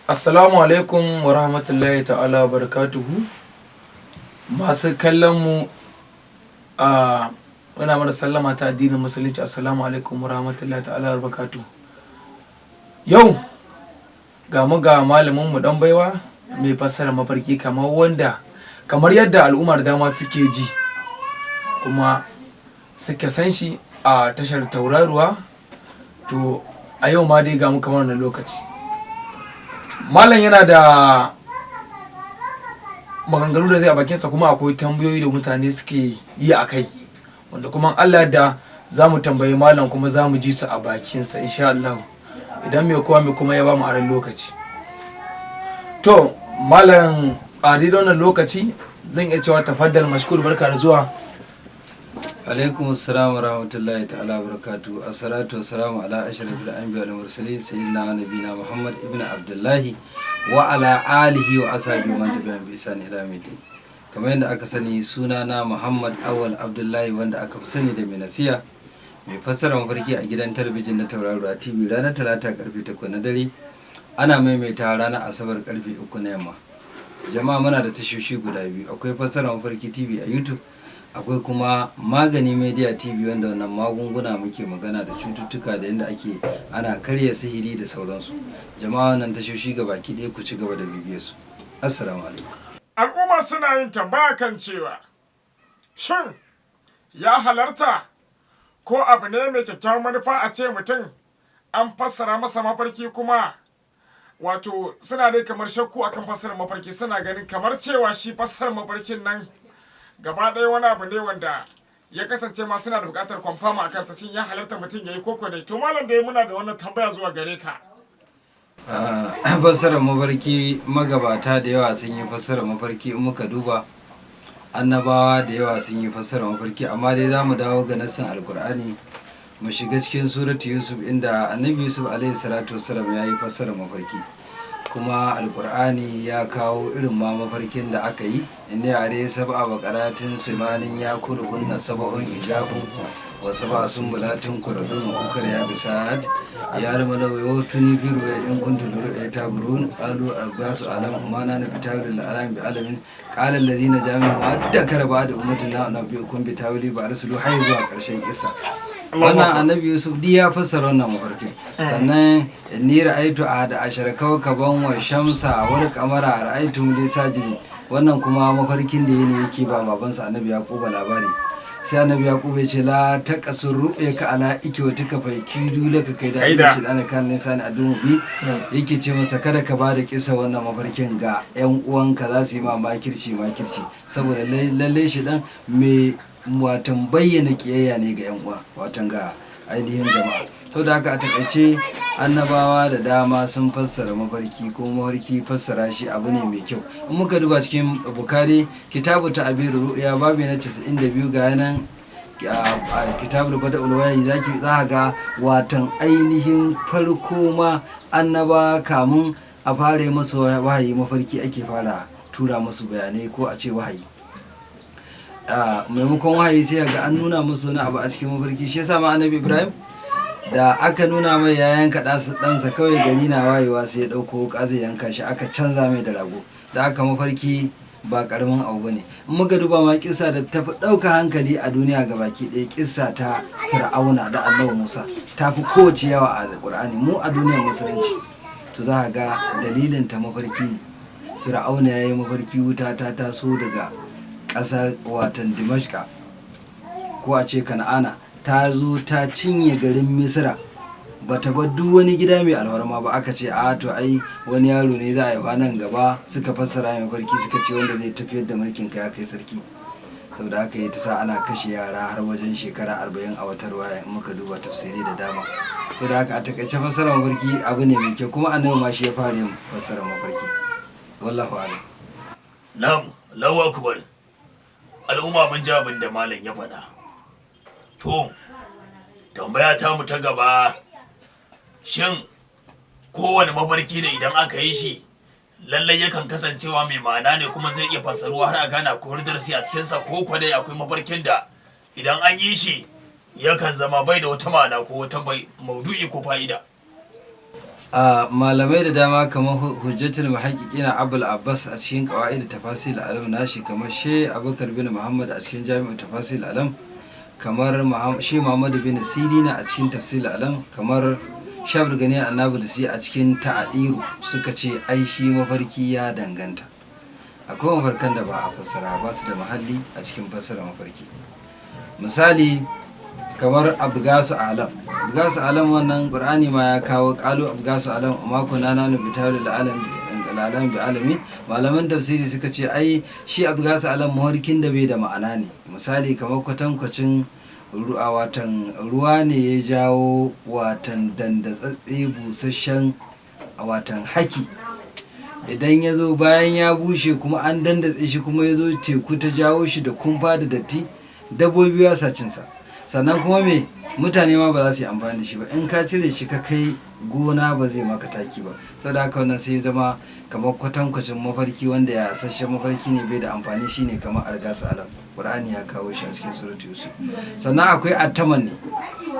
Assalamu alaikum wa rahmatullahi ta'ala wa barakatuhu. Masu kallon mu muna mana sallama ta addinin musulunci. Assalamu alaikum wa rahmatullahi ta'ala wa barakatuhu. Yau ga malamin mu dan baiwa mai fassara mafarki kamar yadda al'ummar dama suke ji kuma suke san shi a tashar tauraruwa. To a yau ma dai ga mu kamar wannan lokaci. Malam yana da maganganu da zai a bakinsa, kuma akwai tambayoyi da mutane suke yi a kai, wanda kuma Allah da za mu tambayi malam kuma za mu ji su a bakinsa insha Allah, idan mai kowa mai kuma ya ba mu aran lokaci. To malam a daidai wannan lokaci zan iya cewa tafaddal mashkur, barka da zuwa. alaikum assalam wa rahmatullahi ta'ala wa barakatuhu. Assalatu wassalamu ala ashrafil anbiya wal mursalin sayyidina nabina Muhammad ibn Abdullahi wa ala alihi wa ashabihi man tabi'ahum bi ihsan ila yawmiddin. Kamar yadda aka sani, sunana Muhammad Awwal Abdullahi, wanda aka fi sani da mai nasiha, mai fassara mafarki a gidan talabijin na Tauraruwa TV ranar Talata karfe 8 na dare, ana maimaita ranar Asabar karfe 3 na yamma. Jama'a, muna da tashoshi guda biyu, akwai fassara mafarki TV a YouTube, akwai kuma magani media TV, wanda wannan magunguna muke magana da cututtuka da yadda ake ana karya sihiri da sauransu. Jama'a, wannan tashoshi ga baki ɗaya ku ci gaba da bibiyar su. Assalamu alaikum. Al'umma suna yin tambaya kan cewa shin ya halarta ko abu ne mai kyakkyawan manufa a ce mutum an fassara masa mafarki, kuma wato suna dai kamar shakku akan fassara mafarki, suna ganin kamar cewa shi fassara mafarkin nan gaba ɗaya wani abu ne wanda ya kasance ma suna da buƙatar kwamfama a kansa. Shin ya halarta mutum ya yi koko dai? To malam dai muna da wannan tambaya zuwa gare ka. Fassara mafarki, magabata da yawa sun yi fassara mafarki. In muka duba, annabawa da yawa sun yi fassara mafarki, amma dai za mu dawo ga nassin alkur'ani, mu shiga cikin suratu Yusuf, inda annabi Yusuf alaihi salatu wassalam ya yi fassara mafarki, kuma alkur'ani ya kawo irin ma mafarkin da aka yi. Inda yare sab'a baqaratin simanin ya kulhunna sab'un ijabu wa sab'a sumbulatin kuradun ukar ya bisad ya ramalau yawtuni fi ru'ya in kuntum ru'ya taburun qalu agasu alam umana na bitawil alam bi alamin qala allazina jami'u addakara ba'da ummatina nabiyukum bi tawili ba rasulu hay zuwa karshen kissa. Wannan annabi Yusuf ya fassara wannan mafarkin. Sannan ni ra'aitu ahada ashara kawkaban wa shamsa wal qamara ra'aitu li sajidi. Wannan kuma mafarkin da yake ba babansa annabi Yaquba labari. Sai annabi Yaquba ya ce la taqasur ru'yaka ala ikwatuka fa kidu laka kai da shi ana kan lisan addu'u bi, yake ce masa kada ka bada kisa wannan mafarkin ga yan uwanka, za su yi ma makirci saboda lalle shi dan me watan bayyana kiyayya ne ga yan uwa, watan ga ainihin jama'a. Sau da haka a takaice annabawa da dama sun fassara mafarki, ko mafarki fassara shi abu ne mai kyau. In muka duba cikin Bukhari kitabu ta abiru ru'ya babu na 92 ga yanan a kitabul bada'ul wahyi za ga watan ainihin farko ma annaba kamun a fara yi masu wahayi mafarki ake fara tura musu bayanai, ko a ce wahayi. Maimakon wahayi sai ga an nuna musu wani abu a cikin mafarki. Shi yasa ma annabi Ibrahim da aka nuna mai ya yanka ɗansa, kawai gari na wayewa sai ya ɗauko wuƙa zai yanka shi, aka canza mai da rago. Da aka mafarki ba ƙaramin abu bane. In muka duba ma kissa da tafi ɗauka hankali a duniya gabaki ɗaya, kissa ta Fir'auna da Annabi Musa, ta fi kowace yawa a Qur'ani mu a duniyar musulunci. To za ga dalilin ta mafarki ne. Fir'auna ya yi mafarki wuta ta taso daga ƙasa watan Dimashqa, ko a ce Kan'ana, ta zo ta cinye garin Misra, bata bar duk wani gida mai alwarma ba. Aka ce a to ai wani yaro ne za a yi nan gaba, suka fassara mai farki suka ce wanda zai tafiyar da mulkin ka ya kai sarki. Saboda haka yi ta sa ana kashe yara har wajen shekara 40 a watar waya, in muka duba tafsiri da dama. Saboda haka a takaice fassara mafarki abu ne mai kyau, kuma annabi ma shi ya fara yin fassara mafarki. Wallahu a'lam. Na'am, Allahu akbar. Al'umma mun ji abin da malam ya faɗa. To, tambaya ta mu ta gaba, shin kowane mafarki ne idan aka yi shi lallai yakan kasancewa mai ma'ana ne, kuma zai iya fassaruwa har a gane akwai darasi a cikinsa, ko kuwa dai akwai mafarkin da idan an yi shi yakan zama bai da wata ma'ana ko wata maudu'i ko fa'ida? a malamai da dama kamar hujjatul muhaqqiqina abul abbas a cikin qawaid tafasil alam nashi, kamar she abubakar bin muhammad a cikin jami'u tafasil alam, kamar shi muhammad bin sirina a cikin tafsil alam, kamar shabir gani annabulsi a cikin ta'adiru suka ce ai shi mafarki ya danganta. Akwai mafarkan da ba a fassara ba su da mahalli a cikin fassara mafarki. Misali kamar abgasu alam. Abgasu alam wannan qur'ani ma ya kawo qalu abgasu alam amma kunna nanu bitalil alam bi alami. Malaman tafsiri suka ce ai shi abgasu alam mafarkin da bai da ma'ana ne. Misali kamar kwatankwacin ruwa ne ya jawo watan dandatsatse busasshen watan haki, idan ya zo bayan ya bushe kuma an dandatse shi kuma ya zo teku ta jawo shi da kumfa da datti, dabbobi ya sa cinsa. Sannan kuma mutane ma ba za su yi amfani da shi ba, in ka cire shi ka kai gona ba zai maka taki ba. Saboda haka wannan sai ya zama kamar kwatankwacin mafarki wanda ya sashen mafarki ne bai da amfani, shine kamar algasu alam. Qur'ani ya kawo shi a cikin suratu Yusuf. Sannan akwai attamanni.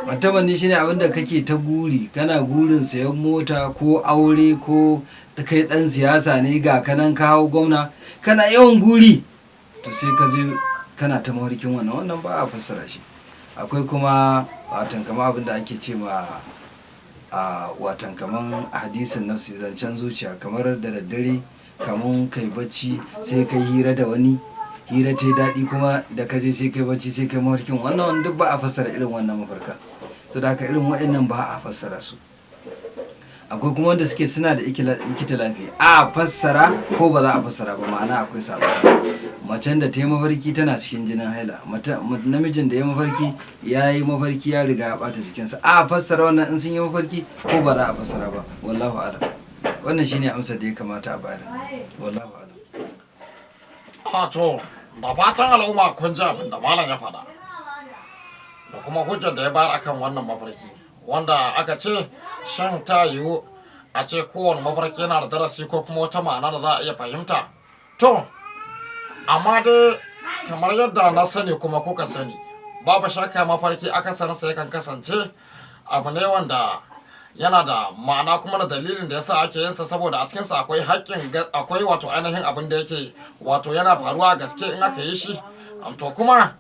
Attamanni shine abin da kake ta guri, kana gurin sayan mota ko aure ko kai dan siyasa ne ga kanan kawo gwamna, kana yawan guri to sai ka je kana ta mafarkin wannan ba a fassara shi. Akwai kuma watan kamar abin da ake ce ma watan kamar hadisin nafsi, zancen zuciya, kamar da daddare kamun kai bacci sai kai hira da wani, hira ta yi daɗi kuma da ka je sai kai bacci sai kai mafarkin wannan duk ba a fassara irin wannan mafarka. So da haka irin waɗannan ba a fassara su. Akwai kuma wanda suke suna da ikitilafi, a fassara ko ba za a fassara ba, ma'ana akwai sabani. Macen da ta yi mafarki tana cikin jinin haila, namijin da ya mafarki ya yi mafarki ya riga ya bata jikinsa, a fassara wannan in sun yi mafarki ko ba za a fassara ba. Wallahu alam. Wannan shine amsar da ya kamata a bayar. Wallahu alam. To da fatan al'umma kun ji abin da malam ya faɗa da kuma hujjar da ya bayar akan wannan mafarki, wanda aka ce shan ta yiwu a ce kowane mafarki yana da darasi ko kuma wata ma'ana da za a iya fahimta. To amma dai kamar yadda na sani kuma kuka sani, babu shakka mafarki akasarinsa yakan kasance abu ne wanda yana da ma'ana kuma da dalilin da yasa ake yinsa, saboda a cikinsa akwai akwai wato ainihin abin da yake wato yana faruwa gaske in aka yi shi. To kuma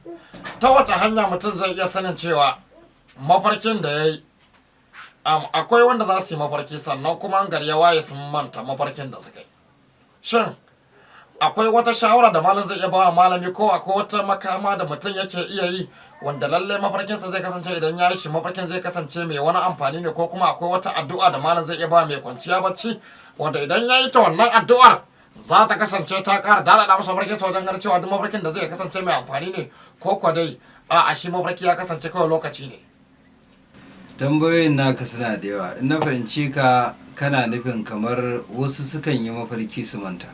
ta wata hanya mutum zai iya sanin cewa mafarkin da ya yi, akwai wanda za su yi mafarki sannan kuma gari ya waye sun manta mafarkin da suka yi. Shin akwai wata shawara da malam zai iya bawa malami, ko akwai wata makama da mutum yake iya yi wanda lalle mafarkinsa zai kasance idan ya yi shi mafarkin zai kasance mai wani amfani ne, ko kuma akwai wata addu'a da malam zai iya bawa mai kwanciya bacci wanda idan ya yi ta wannan addu'ar za ta kasance ta ƙara daɗaɗa masa mafarkinsa wajen ganin cewa duk mafarkin da zai kasance mai amfani ne, ko kwa dai a shi mafarki ya kasance kawai lokaci ne. Tambayoyin naka suna da yawa. In na fahimci ka kana nufin kamar wasu sukan yi mafarki su manta,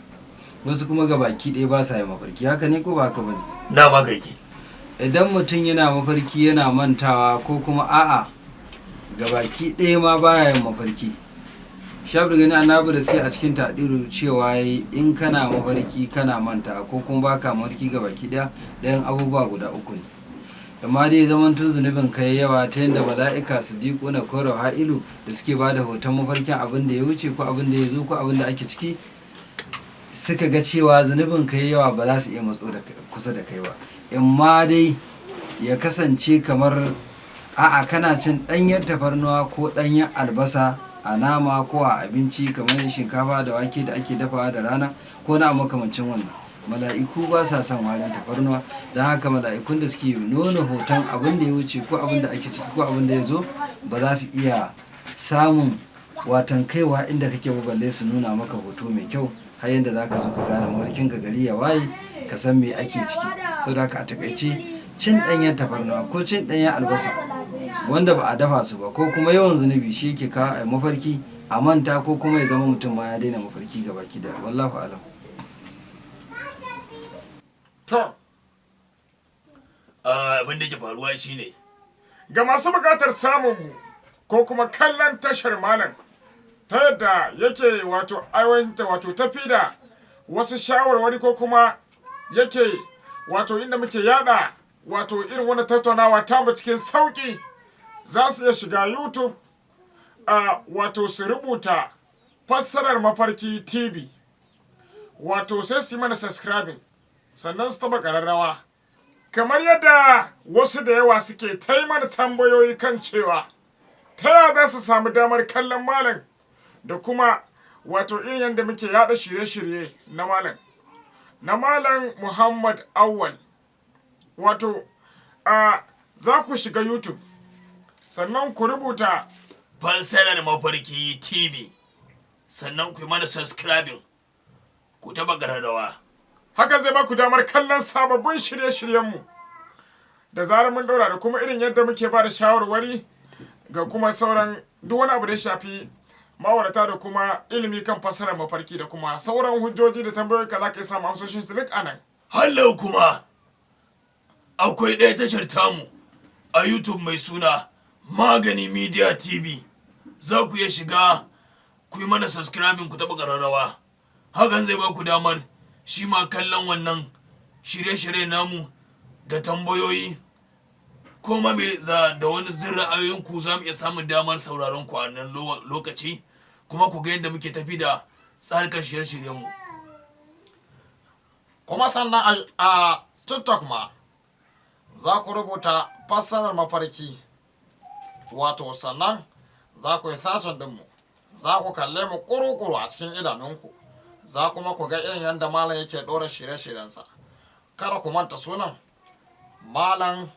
wasu kuma gabaki ɗaya ba sa yi mafarki, haka ne ko ba haka bane? Na magaki. Idan mutum yana mafarki yana mantawa, ko kuma a'a gabaki ɗaya ma baya yin mafarki, shabir gani annabi da sai a cikin tadiru cewa in kana mafarki kana mantawa ko kuma baka mafarki gabaki ɗaya, ɗayan abubuwa guda uku ne. Amma dai zaman zunubin kai yawa ta yadda mala'ika su na ko raha'ilu da suke ba da hoton mafarkin abin da ya wuce ko abin da ya zo ko abin da ake ciki, suka ga cewa zunubin kai yawa ba za su iya matso da kusa da kai ba. In ma dai ya kasance kamar a'a kana cin ɗanyen tafarnuwa ko ɗanyen albasa a nama ko a abinci kamar shinkafa da wake da ake dafawa da rana ko na makamancin wannan. Mala'iku ba sa son warin tafarnuwa, don haka mala'ikun da suke nuna hoton abin da ya wuce ko abin da ake ciki ko abin da ya zo ba za su iya samun watan kaiwa inda kake ba, balle su nuna maka hoto mai kyau har yadda za ka zo ka gane mafarkin ka gari ya waye ka san me ake ciki. Saboda haka a takaice cin ɗanyen tafarnuwa ko cin ɗanyen albasa wanda ba a dafa su ba ko kuma yawan zunubi shi yake kawo a mafarki a manta, ko kuma ya zama mutum ma ya daina mafarki gabaki da. Wallahu alam. To abin da ke faruwa shine ga masu buƙatar samun mu ko kuma kallon tashar malam ta yadda yake wato aiwanta wato tafi da wasu shawarwari ko kuma yake wato inda muke yada wato irin wani tattaunawa ta mu cikin sauki, za su iya shiga YouTube wato su rubuta fassarar mafarki TV, wato sai su yi mana subscribing, sannan su taba ƙararrawa. Kamar yadda wasu da yawa suke ta mana tambayoyi kan cewa ta yaya za su samu damar kallon malam da kuma wato irin yadda muke yada shirye-shirye na malam Muhammad Awwal. Wato za ku shiga YouTube, sannan ku rubuta fassarar mafarki TV, sannan ku yi mana subscribing, ku taba ƙararrawa. haka zai ba ku damar kallon sababbin shirye-shiryenmu da zarar mun daura, da kuma irin yadda muke ba da shawarwari ga kuma sauran duk wani abu da ya shafi ma'aurata da kuma ilimi kan fassarar mafarki da kuma sauran hujjoji da tambayoyi ka za ka yi samu amsoshin su duk anan. Hallau kuma akwai ɗaya tashar tamu a YouTube mai suna Magani Media TV. Za ku iya shiga ku yi mana subscribing, ku taɓa ƙararrawa. Hakan zai ba ku damar shi ma kallon wannan shirye-shirye namu da tambayoyi, ko ma me da wani zin ra'ayoyinku za mu iya samun damar sauraron ku a nan lokaci, kuma ku ga yadda muke tafi da tsarkar shirye-shiryenmu. Kuma sannan a TikTok ma za ku rubuta fassarar mafarki, wato sannan za ku yi sashen dinmu, za ku kalle mu kuru-kuru a cikin idanunku, za kuma ku ga irin yadda malam yake ɗora shirye-shiryensa. Kada ku manta sunan Malam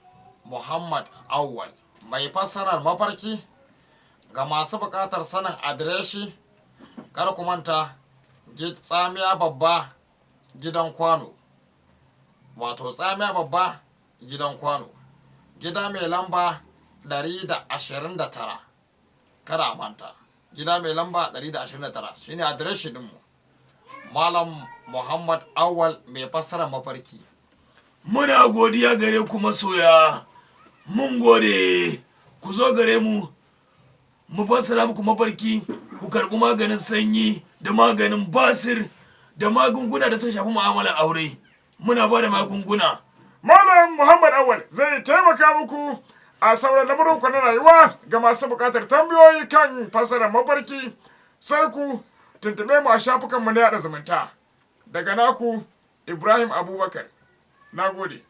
Muhammad Awwal, mai fassarar mafarki. Ga masu buƙatar sanin adireshi, kada ku manta Tsamiya Babba Gidan Kwano, wato Tsamiya Babba Gidan Kwano, gida mai lamba 129. Kada a manta, gida mai lamba 129 shine adireshi dinmu. Malam Muhammad Awwal mai fassarar mafarki. Muna godiya gare ku masoya, mun gode. Ku zo gare mu fassara muku mafarki, ku karɓi maganin sanyi da maganin basir da magunguna da suka shafi mu'amalar aure. Muna ba da magunguna. Malam Muhammad Awwal zai taimaka muku a sauran lamurinku na rayuwa. Ga masu buƙatar tambayoyi kan fassarar mafarki, sai ku tuntube mu a shafukanmu na yaɗa zumunta. Daga naku Ibrahim Abubakar. Na gode.